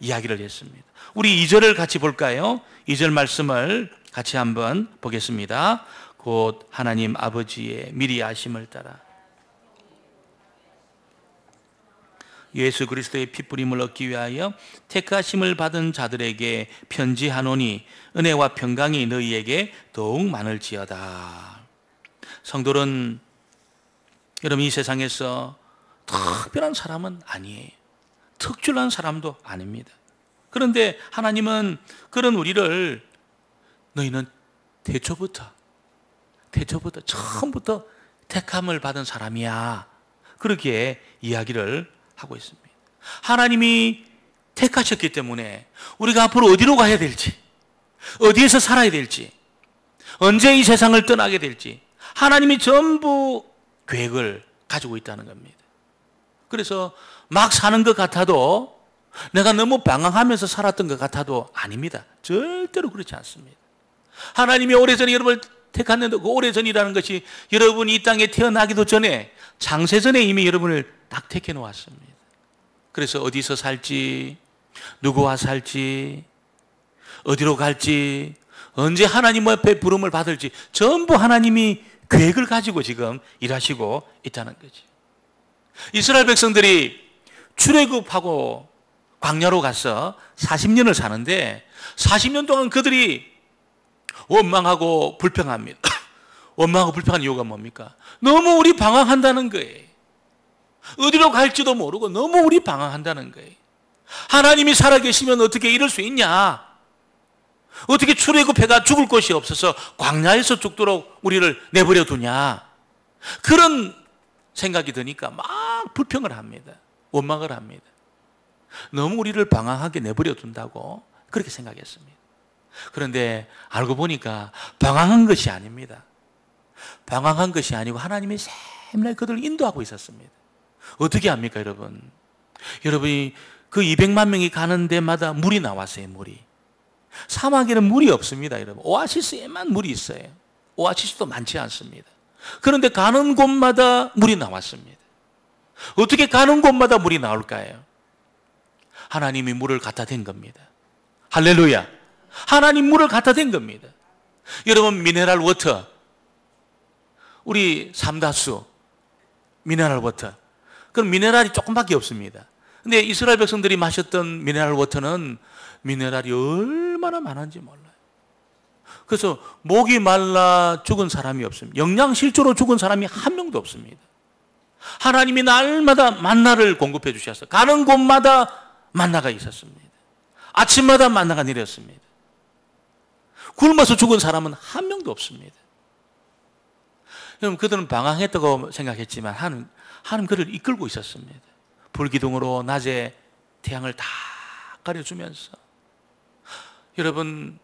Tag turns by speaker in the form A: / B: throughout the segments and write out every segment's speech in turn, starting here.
A: 이야기를 했습니다. 우리 2절을 같이 볼까요? 2절 말씀을 같이 한번 보겠습니다. 곧 하나님 아버지의 미리 아심을 따라 예수 그리스도의 피뿌림을 얻기 위하여 택하심을 받은 자들에게 편지하노니 은혜와 평강이 너희에게 더욱 많을지어다. 성도는 여러분 이 세상에서 특별한 사람은 아니에요. 특출난 사람도 아닙니다. 그런데 하나님은 그런 우리를 너희는 태초부터 처음부터 택함을 받은 사람이야. 그렇게 이야기를 하고 있습니다. 하나님이 택하셨기 때문에 우리가 앞으로 어디로 가야 될지, 어디에서 살아야 될지, 언제 이 세상을 떠나게 될지 하나님이 전부 계획을 가지고 있다는 겁니다. 그래서 막 사는 것 같아도, 내가 너무 방황하면서 살았던 것 같아도 아닙니다. 절대로 그렇지 않습니다. 하나님이 오래전에 여러분을 택했는데, 그 오래전이라는 것이 여러분이 이 땅에 태어나기도 전에, 창세전에 이미 여러분을 딱 택해 놓았습니다. 그래서 어디서 살지, 누구와 살지, 어디로 갈지, 언제 하나님 앞에 부름을 받을지 전부 하나님이 계획을 가지고 지금 일하시고 있다는 거지. 이스라엘 백성들이 출애굽하고 광야로 가서 40년을 사는데 40년 동안 그들이 원망하고 불평합니다. 원망하고 불평한 이유가 뭡니까? 너무 우리 방황한다는 거예요. 어디로 갈지도 모르고 너무 우리 방황한다는 거예요. 하나님이 살아계시면 어떻게 이럴 수 있냐? 어떻게 출애굽해가 죽을 곳이 없어서 광야에서 죽도록 우리를 내버려 두냐? 그런 생각이 드니까 막 불평을 합니다. 원망을 합니다. 너무 우리를 방황하게 내버려 둔다고 그렇게 생각했습니다. 그런데 알고 보니까 방황한 것이 아닙니다. 방황한 것이 아니고 하나님이 세밀하게 그들을 인도하고 있었습니다. 어떻게 합니까, 여러분? 여러분이 그 200만 명이 가는 데마다 물이 나왔어요, 물이. 사막에는 물이 없습니다, 여러분. 오아시스에만 물이 있어요. 오아시스도 많지 않습니다. 그런데 가는 곳마다 물이 나왔습니다. 어떻게 가는 곳마다 물이 나올까요? 하나님이 물을 갖다 댄 겁니다. 할렐루야. 하나님 물을 갖다 댄 겁니다. 여러분, 미네랄 워터, 우리 삼다수 미네랄 워터, 그럼 미네랄이 조금밖에 없습니다. 근데 이스라엘 백성들이 마셨던 미네랄 워터는 미네랄이 얼마나 많은지 몰라요. 그래서 목이 말라 죽은 사람이 없습니다. 영양실조로 죽은 사람이 한 명도 없습니다. 하나님이 날마다 만나를 공급해 주셔서 가는 곳마다 만나가 있었습니다. 아침마다 만나가 내렸습니다. 굶어서 죽은 사람은 한 명도 없습니다. 여러분, 그들은 방황했다고 생각했지만 하나님 그를 이끌고 있었습니다. 불기둥으로 낮에 태양을 다 가려주면서, 여러분,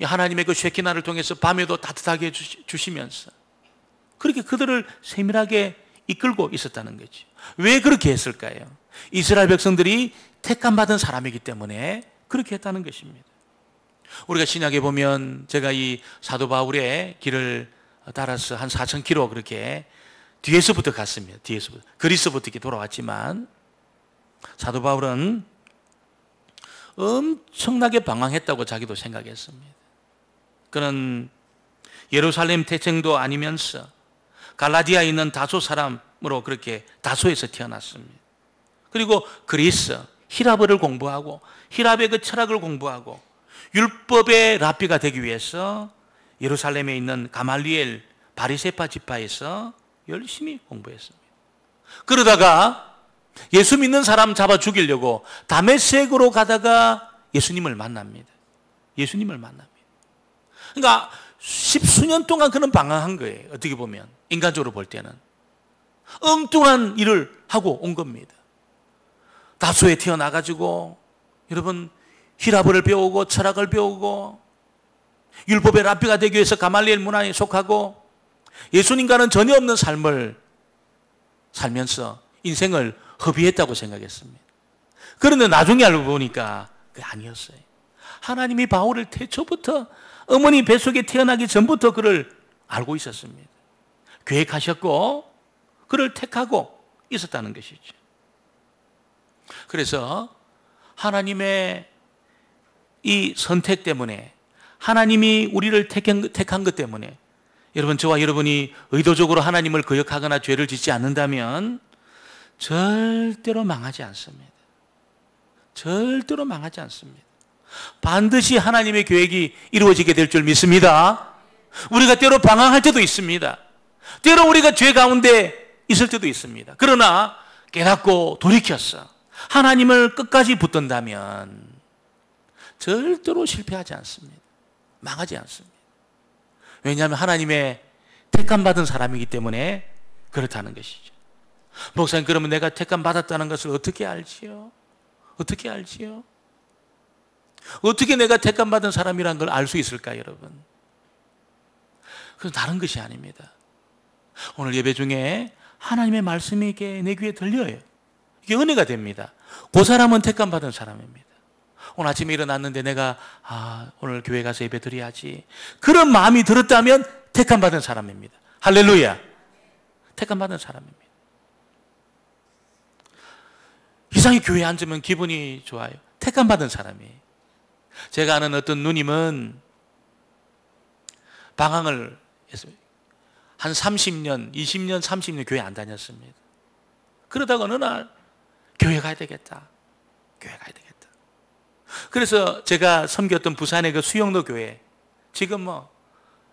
A: 하나님의 그 쉐키나를 통해서 밤에도 따뜻하게 주시면서 그렇게 그들을 세밀하게 이끌고 있었다는 거죠. 왜 그렇게 했을까요? 이스라엘 백성들이 택함받은 사람이기 때문에 그렇게 했다는 것입니다. 우리가 신약에 보면, 제가 이 사도 바울의 길을 따라서 한 4,000km 그렇게 뒤에서부터 갔습니다. 뒤에서부터. 그리스부터 이렇게 돌아왔지만, 사도 바울은 엄청나게 방황했다고 자기도 생각했습니다. 그는 예루살렘 태생도 아니면서 갈라디아에 있는 다소 사람으로 그렇게 다소에서 태어났습니다. 그리고 그리스, 히라브를 공부하고 히랍의 그 철학을 공부하고 율법의 랍비가 되기 위해서 예루살렘에 있는 가말리엘 바리새파 지파에서 열심히 공부했습니다. 그러다가 예수 믿는 사람 잡아 죽이려고 다메섹으로 가다가 예수님을 만납니다. 예수님을 만납니다. 그러니까 10수년 동안 그는 방황한 거예요. 어떻게 보면 인간적으로 볼 때는 엉뚱한 일을 하고 온 겁니다. 다소에 태어나가지고, 여러분, 히라브를 배우고 철학을 배우고 율법의 랍비가 되기 위해서 가말리엘 문화에 속하고 예수님과는 전혀 없는 삶을 살면서 인생을 허비했다고 생각했습니다. 그런데 나중에 알고 보니까 그게 아니었어요. 하나님이 바울을 태초부터 어머니 뱃속에 태어나기 전부터 그를 알고 있었습니다. 계획하셨고 그를 택하고 있었다는 것이죠. 그래서 하나님의 이 선택 때문에, 하나님이 우리를 택한 것 때문에, 여러분, 저와 여러분이 의도적으로 하나님을 거역하거나 죄를 짓지 않는다면 절대로 망하지 않습니다. 절대로 망하지 않습니다. 반드시 하나님의 계획이 이루어지게 될 줄 믿습니다. 우리가 때로 방황할 때도 있습니다. 때로 우리가 죄 가운데 있을 때도 있습니다. 그러나 깨닫고 돌이켰어 하나님을 끝까지 붙든다면 절대로 실패하지 않습니다. 망하지 않습니다. 왜냐하면 하나님의 택감 받은 사람이기 때문에 그렇다는 것이죠. 목사님, 그러면 내가 택감 받았다는 것을 어떻게 알지요? 어떻게 알지요? 어떻게 내가 택감 받은 사람이라는 걸 알 수 있을까, 여러분? 그건 다른 것이 아닙니다. 오늘 예배 중에 하나님의 말씀이 이렇게 내 귀에 들려요. 이게 은혜가 됩니다. 그 사람은 택감 받은 사람입니다. 오늘 아침에 일어났는데 내가 오늘 교회 가서 예배 드려야지, 그런 마음이 들었다면 택감 받은 사람입니다. 할렐루야. 택감 받은 사람입니다. 이상히 교회에 앉으면 기분이 좋아요. 택감 받은 사람이에요. 제가 아는 어떤 누님은 방황을 했습니다. 한 30년, 20년, 30년 교회 안 다녔습니다. 그러다가 어느 날 교회 가야 되겠다. 교회 가야 되겠다. 그래서 제가 섬겼던 부산의 그 수영로 교회, 지금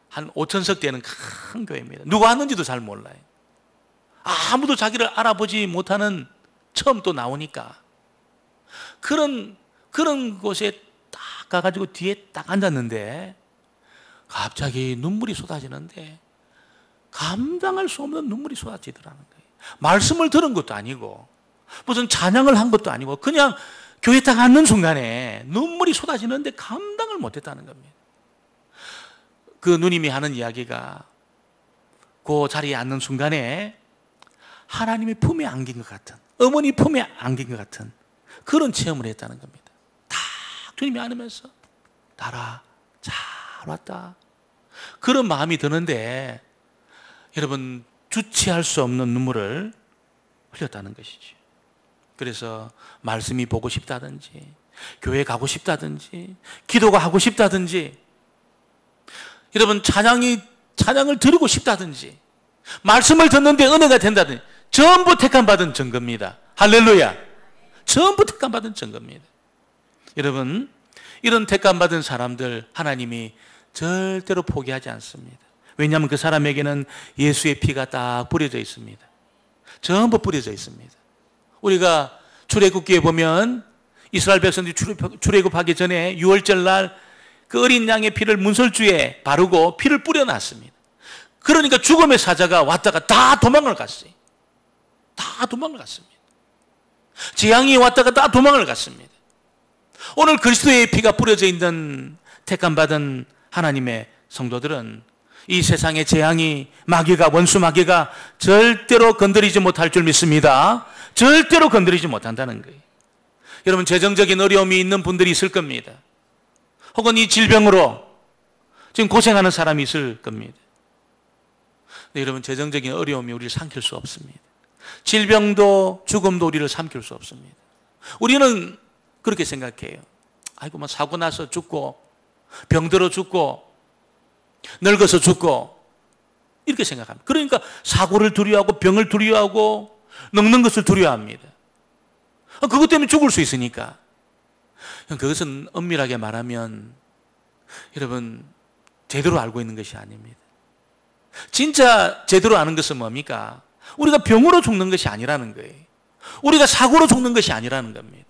A: 한 5천석 되는 큰 교회입니다. 누가 왔는지도 잘 몰라요. 아무도 자기를 알아보지 못하는, 처음 또 나오니까 그런 곳에 딱 가가지고 뒤에 딱 앉았는데 갑자기 눈물이 쏟아지는데 감당할 수 없는 눈물이 쏟아지더라는 거예요. 말씀을 들은 것도 아니고 무슨 찬양을 한 것도 아니고 그냥 교회 딱 앉는 순간에 눈물이 쏟아지는데 감당을 못했다는 겁니다. 그 누님이 하는 이야기가 그 자리에 앉는 순간에 하나님의 품에 안긴 것 같은, 어머니 품에 안긴 것 같은 그런 체험을 했다는 겁니다. 딱 주님이 안으면서 나라 잘 왔다, 그런 마음이 드는데 여러분, 주체할 수 없는 눈물을 흘렸다는 것이죠. 그래서 말씀이 보고 싶다든지, 교회 가고 싶다든지, 기도가 하고 싶다든지, 여러분 찬양을 드리고 싶다든지, 말씀을 듣는데 은혜가 된다든지, 전부 택함받은 증거입니다. 할렐루야. 전부 택함받은 증거입니다. 여러분, 이런 택함받은 사람들 하나님이 절대로 포기하지 않습니다. 왜냐하면 그 사람에게는 예수의 피가 딱 뿌려져 있습니다. 전부 뿌려져 있습니다. 우리가 출애굽기에 보면 이스라엘 백성들이 출애굽하기 전에 6월절 날 그 어린 양의 피를 문설주에 바르고 피를 뿌려놨습니다. 그러니까 죽음의 사자가 왔다가 다 도망을 갔어요. 다 도망을 갔습니다. 재앙이 왔다가 다 도망을 갔습니다. 오늘 그리스도의 피가 뿌려져 있는 택함받은 하나님의 성도들은 이 세상의 재앙이, 마귀가, 원수 마귀가 절대로 건드리지 못할 줄 믿습니다. 절대로 건드리지 못한다는 거예요. 여러분, 재정적인 어려움이 있는 분들이 있을 겁니다. 혹은 이 질병으로 지금 고생하는 사람이 있을 겁니다. 근데 여러분, 재정적인 어려움이 우리를 삼킬 수 없습니다. 질병도 죽음도 우리를 삼킬 수 없습니다. 우리는 그렇게 생각해요. 아이고, 뭐 사고 나서 죽고, 병들어 죽고, 늙어서 죽고, 이렇게 생각합니다. 그러니까 사고를 두려워하고 병을 두려워하고 늙는 것을 두려워합니다. 그것 때문에 죽을 수 있으니까. 그것은 엄밀하게 말하면 여러분, 제대로 알고 있는 것이 아닙니다. 진짜 제대로 아는 것은 뭡니까? 우리가 병으로 죽는 것이 아니라는 거예요. 우리가 사고로 죽는 것이 아니라는 겁니다.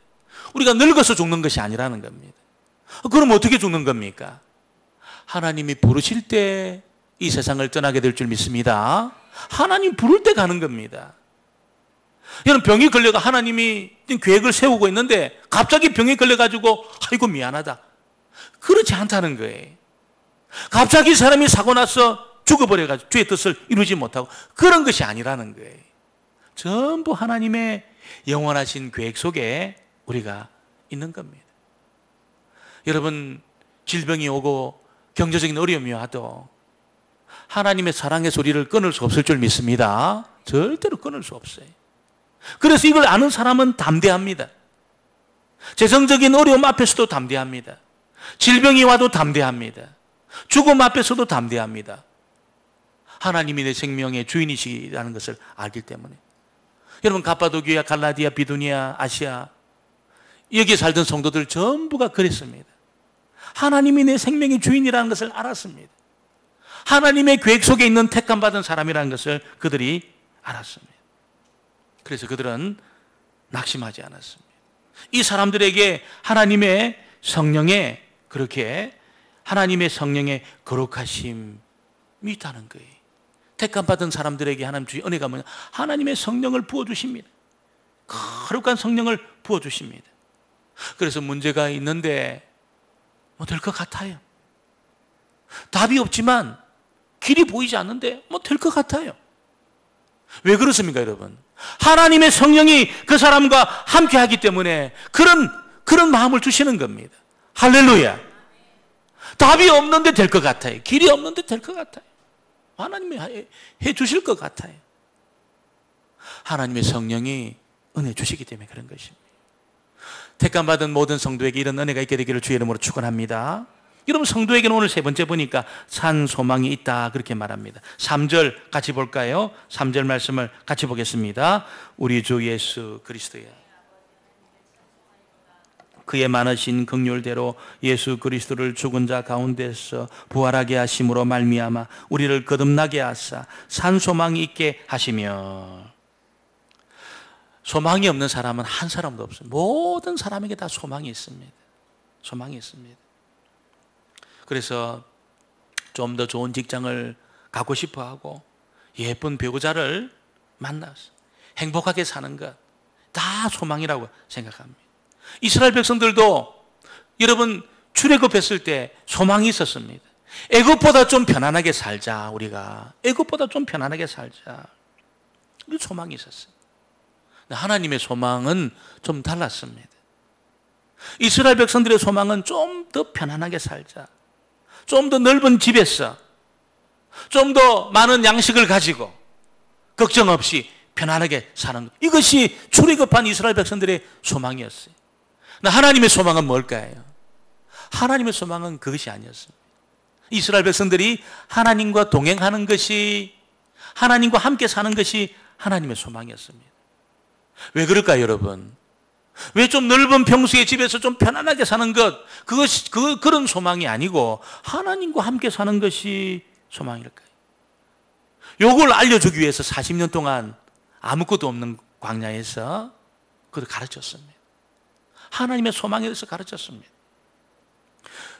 A: 우리가 늙어서 죽는 것이 아니라는 겁니다. 그럼 어떻게 죽는 겁니까? 하나님이 부르실 때 이 세상을 떠나게 될 줄 믿습니다. 하나님 부를 때 가는 겁니다. 여러분, 병이 걸려가 하나님이 계획을 세우고 있는데 갑자기 병이 걸려가지고 아이고 미안하다, 그렇지 않다는 거예요. 갑자기 사람이 사고 나서 죽어버려가지고 주의 뜻을 이루지 못하고, 그런 것이 아니라는 거예요. 전부 하나님의 영원하신 계획 속에 우리가 있는 겁니다. 여러분, 질병이 오고 경제적인 어려움이 와도 하나님의 사랑의 소리를 끊을 수 없을 줄 믿습니다. 절대로 끊을 수 없어요. 그래서 이걸 아는 사람은 담대합니다. 재정적인 어려움 앞에서도 담대합니다. 질병이 와도 담대합니다. 죽음 앞에서도 담대합니다. 하나님이 내 생명의 주인이시라는 것을 알기 때문에. 여러분, 갑바도기아, 갈라디아, 비두니아, 아시아, 여기에 살던 성도들 전부가 그랬습니다. 하나님이 내 생명의 주인이라는 것을 알았습니다. 하나님의 계획 속에 있는 택함받은 사람이라는 것을 그들이 알았습니다. 그래서 그들은 낙심하지 않았습니다. 이 사람들에게 하나님의 성령의 거룩하심이 있다는 거예요. 택함받은 사람들에게 하나님 주신 은혜가 뭐냐? 하나님의 성령을 부어주십니다. 거룩한 성령을 부어주십니다. 그래서 문제가 있는데 뭐 될 것 같아요. 답이 없지만 길이 보이지 않는데 뭐 될 것 같아요. 왜 그렇습니까, 여러분? 하나님의 성령이 그 사람과 함께 하기 때문에 그런 마음을 주시는 겁니다. 할렐루야. 답이 없는데 될 것 같아요. 길이 없는데 될 것 같아요. 하나님이 해 주실 것 같아요. 하나님의 성령이 은혜 주시기 때문에 그런 것입니다. 택감받은 모든 성도에게 이런 은혜가 있게 되기를 주의 이름으로 축원합니다. 여러분, 성도에게는 오늘 세 번째 보니까 산 소망이 있다 그렇게 말합니다. 3절 같이 볼까요? 3절 말씀을 같이 보겠습니다. 우리 주 예수 그리스도야, 그의 많으신 긍휼대로 예수 그리스도를 죽은 자 가운데서 부활하게 하심으로 말미암아 우리를 거듭나게 하사 산 소망이 있게 하시며. 소망이 없는 사람은 한 사람도 없습니다. 모든 사람에게 다 소망이 있습니다. 소망이 있습니다. 그래서 좀 더 좋은 직장을 갖고 싶어 하고 예쁜 배우자를 만나서 행복하게 사는 것 다 소망이라고 생각합니다. 이스라엘 백성들도 여러분 출애굽했을 때 소망이 있었습니다. 애굽보다 좀 편안하게 살자. 우리가 애굽보다 좀 편안하게 살자. 이 소망이 있었어요. 하나님의 소망은 좀 달랐습니다. 이스라엘 백성들의 소망은 좀 더 편안하게 살자. 좀 더 넓은 집에서 좀 더 많은 양식을 가지고 걱정 없이 편안하게 사는 것. 이것이 출애굽한 이스라엘 백성들의 소망이었어요. 하나님의 소망은 뭘까요? 하나님의 소망은 그것이 아니었습니다. 이스라엘 백성들이 하나님과 동행하는 것이, 하나님과 함께 사는 것이 하나님의 소망이었습니다. 왜 그럴까요, 여러분? 왜 좀 넓은 평수의 집에서 좀 편안하게 사는 것, 그런 소망이 아니고 하나님과 함께 사는 것이 소망일까요? 요걸 알려주기 위해서 40년 동안 아무것도 없는 광야에서 그걸 가르쳤습니다. 하나님의 소망에 대해서 가르쳤습니다.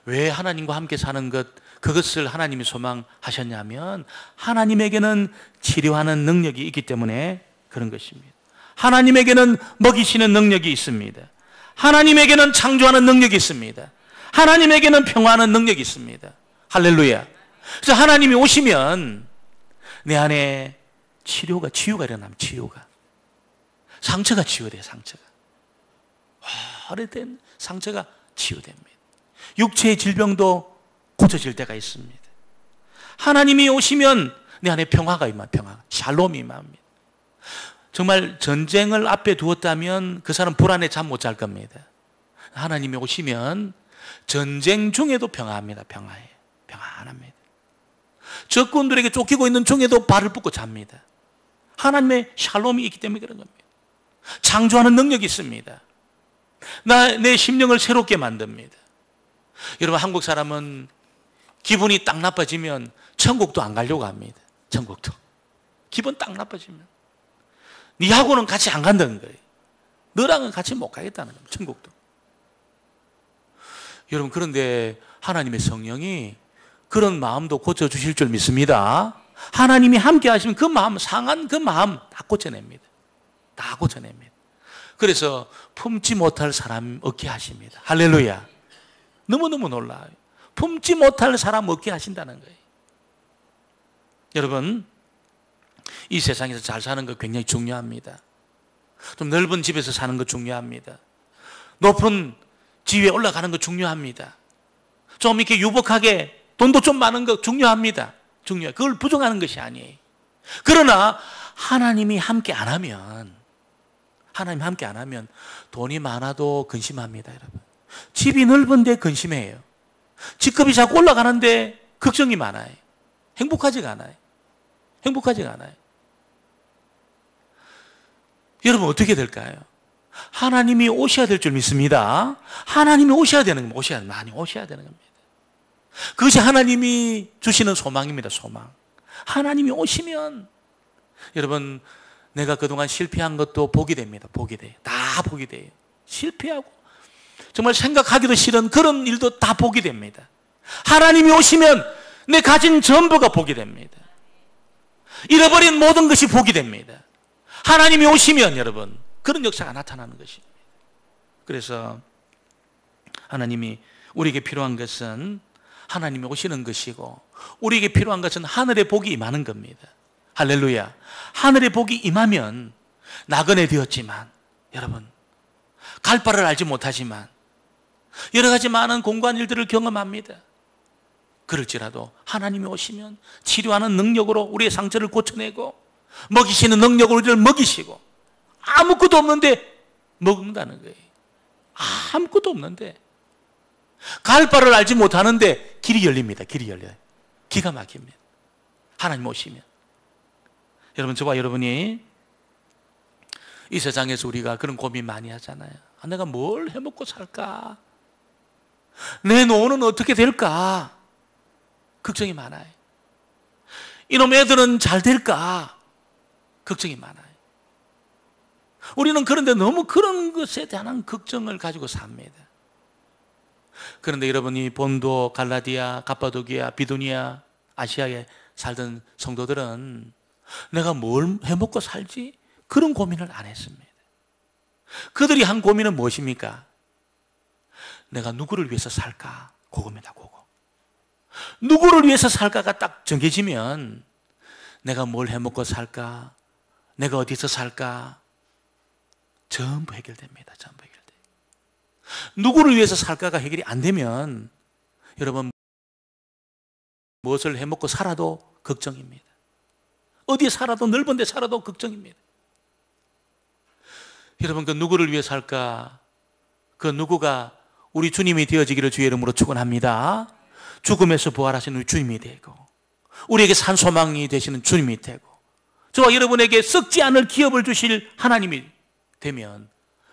A: 왜 하나님과 함께 사는 것, 그것을 하나님이 소망하셨냐면 하나님에게는 치료하는 능력이 있기 때문에 그런 것입니다. 하나님에게는 먹이시는 능력이 있습니다. 하나님에게는 창조하는 능력이 있습니다. 하나님에게는 평화하는 능력이 있습니다. 할렐루야. 그래서 하나님이 오시면 내 안에 치유가 일어납니다. 치유가. 상처가 치유돼요. 상처가. 오래된 상처가 치유됩니다. 육체의 질병도 고쳐질 때가 있습니다. 하나님이 오시면 내 안에 평화가 임합니다. 평화. 샬롬이 임합니다. 정말 전쟁을 앞에 두었다면 그 사람 불안에 잠 못 잘 겁니다. 하나님이 오시면 전쟁 중에도 평화합니다. 평화해요. 평안합니다. 적군들에게 쫓기고 있는 중에도 발을 뻗고 잡니다. 하나님의 샬롬이 있기 때문에 그런 겁니다. 창조하는 능력이 있습니다. 내 심령을 새롭게 만듭니다. 여러분, 한국 사람은 기분이 딱 나빠지면 천국도 안 가려고 합니다. 천국도. 기분 딱 나빠지면. 니하고는 같이 안 간다는 거예요. 너랑은 같이 못 가겠다는 거예요. 천국도. 여러분, 그런데 하나님의 성령이 그런 마음도 고쳐주실 줄 믿습니다. 하나님이 함께 하시면 그 마음, 상한 그 마음 다 고쳐냅니다. 다 고쳐냅니다. 그래서 품지 못할 사람 얻게 하십니다. 할렐루야. 너무너무 놀라워요. 품지 못할 사람 얻게 하신다는 거예요. 여러분, 이 세상에서 잘 사는 거 굉장히 중요합니다. 좀 넓은 집에서 사는 거 중요합니다. 높은 지위에 올라가는 거 중요합니다. 좀 이렇게 유복하게 돈도 좀 많은 거 중요합니다. 중요해요. 그걸 부정하는 것이 아니에요. 그러나 하나님이 함께 안 하면 하나님 함께 안 하면 돈이 많아도 근심합니다, 여러분. 집이 넓은데 근심해요. 집값이 자꾸 올라가는데 걱정이 많아요. 행복하지가 않아요. 행복하지가 않아요. 여러분 어떻게 될까요? 하나님이 오셔야 될 줄 믿습니다. 하나님이 오셔야 되는 겁니다. 많이 오셔야 되는 겁니다. 그것이 하나님이 주시는 소망입니다. 소망. 하나님이 오시면 여러분 내가 그동안 실패한 것도 복이 됩니다. 복이 돼요. 다 복이 돼요. 실패하고 정말 생각하기도 싫은 그런 일도 다 복이 됩니다. 하나님이 오시면 내 가진 전부가 복이 됩니다. 잃어버린 모든 것이 복이 됩니다. 하나님이 오시면 여러분 그런 역사가 나타나는 것입니다. 그래서 하나님이 우리에게 필요한 것은 하나님이 오시는 것이고 우리에게 필요한 것은 하늘의 복이 임하는 겁니다. 할렐루야. 하늘의 복이 임하면 나그네 되었지만 여러분 갈 바를 알지 못하지만 여러 가지 많은 공고한 일들을 경험합니다. 그럴지라도 하나님이 오시면 치료하는 능력으로 우리의 상처를 고쳐내고 먹이시는 능력으로 우리를 먹이시고 아무것도 없는데 먹는다는 거예요. 아무것도 없는데 갈 바를 알지 못하는데 길이 열립니다. 길이 열려요. 기가 막힙니다. 하나님 오시면. 여러분 저와 여러분이 이 세상에서 우리가 그런 고민 많이 하잖아요. 내가 뭘 해먹고 살까? 내 노후는 어떻게 될까? 걱정이 많아요. 이놈 애들은 잘 될까? 걱정이 많아요. 우리는 그런데 너무 그런 것에 대한 걱정을 가지고 삽니다. 그런데 여러분이 본도, 갈라디아, 갑바도기아, 비두니아, 아시아에 살던 성도들은 내가 뭘 해먹고 살지? 그런 고민을 안 했습니다. 그들이 한 고민은 무엇입니까? 내가 누구를 위해서 살까? 그겁니다, 그거. 누구를 위해서 살까가 딱 정해지면 내가 뭘 해먹고 살까? 내가 어디서 살까? 전부 해결됩니다. 전부 해결돼요. 누구를 위해서 살까가 해결이 안 되면 여러분 무엇을 해먹고 살아도 걱정입니다. 어디에 살아도 넓은 데 살아도 걱정입니다. 여러분 그 누구를 위해 살까? 그 누구가 우리 주님이 되어지기를 주의 이름으로 축원합니다. 죽음에서 부활하신 우리 주님이 되고 우리에게 산 소망이 되시는 주님이 되고 저와 여러분에게 썩지 않을 기업을 주실 하나님이 되면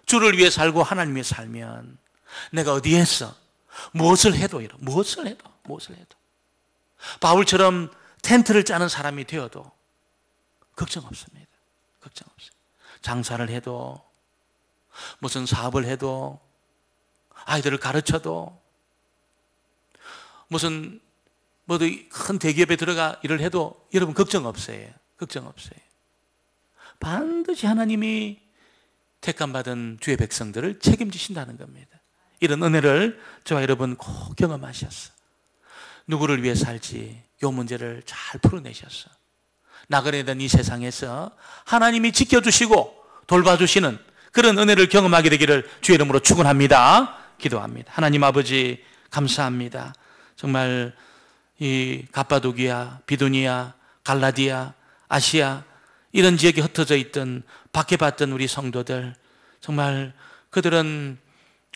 A: 주를 위해 살고 하나님 위해 살면 내가 어디에서 무엇을 해도 바울처럼 텐트를 짜는 사람이 되어도 걱정 없습니다. 걱정 없어요. 장사를 해도 무슨 사업을 해도 아이들을 가르쳐도 무슨 큰 대기업에 들어가 일을 해도 여러분 걱정 없어요. 걱정 없어요. 반드시 하나님이 택함받은 주의 백성들을 책임지신다는 겁니다. 이런 은혜를 저와 여러분 꼭 경험하셨어. 누구를 위해 살지 이 문제를 잘 풀어내셨어. 나그네 된 이 세상에서 하나님이 지켜주시고 돌봐주시는 그런 은혜를 경험하게 되기를 주의 이름으로 축원합니다. 기도합니다. 하나님 아버지 감사합니다. 정말 이 갑바도기아, 비두니아, 갈라디아, 아시아 이런 지역에 흩어져 있던 박해받던 우리 성도들 정말 그들은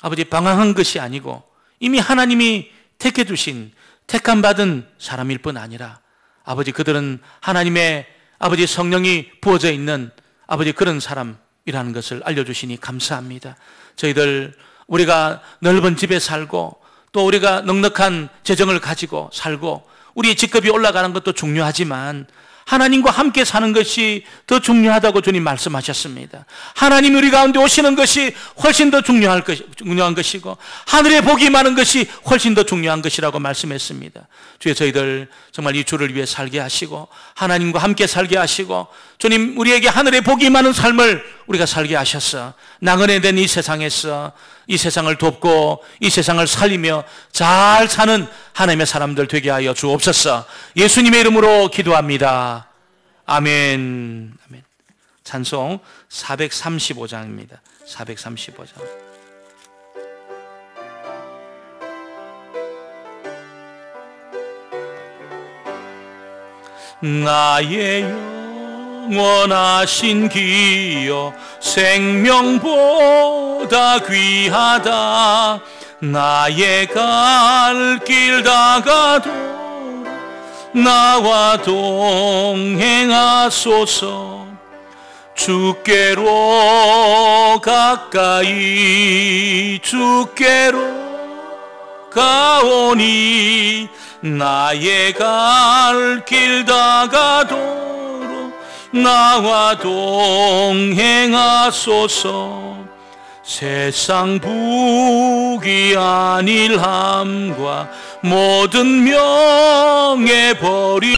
A: 아버지 방황한 것이 아니고 이미 하나님이 택해 주신 택함 받은 사람일 뿐 아니라 아버지 그들은 하나님의 아버지 성령이 부어져 있는 아버지 그런 사람이라는 것을 알려주시니 감사합니다. 저희들 우리가 넓은 집에 살고 또 우리가 넉넉한 재정을 가지고 살고 우리의 직급이 올라가는 것도 중요하지만 하나님과 함께 사는 것이 더 중요하다고 주님 말씀하셨습니다. 하나님이 우리 가운데 오시는 것이 훨씬 더 중요한 것이고 하늘의 복이 많은 것이 훨씬 더 중요한 것이라고 말씀했습니다. 주여 저희들 정말 이 주를 위해 살게 하시고 하나님과 함께 살게 하시고 주님 우리에게 하늘의 복이 많은 삶을 우리가 살게 하셔서 나그네 된 이 세상에서 이 세상을 돕고 이 세상을 살리며 잘 사는 하나님의 사람들 되게 하여 주옵소서. 예수님의 이름으로 기도합니다. 아멘. 아멘. 찬송 435장입니다. 435장. 나의 영원하신 기여 생명보다 귀하다. 나의 갈 길 다가도 나와 동행하소서. 주께로 가까이 주께로 가오니 나의 갈 길 다가도록 나와 동행하소서. 세상 부귀한 일함과 모든 명예 버리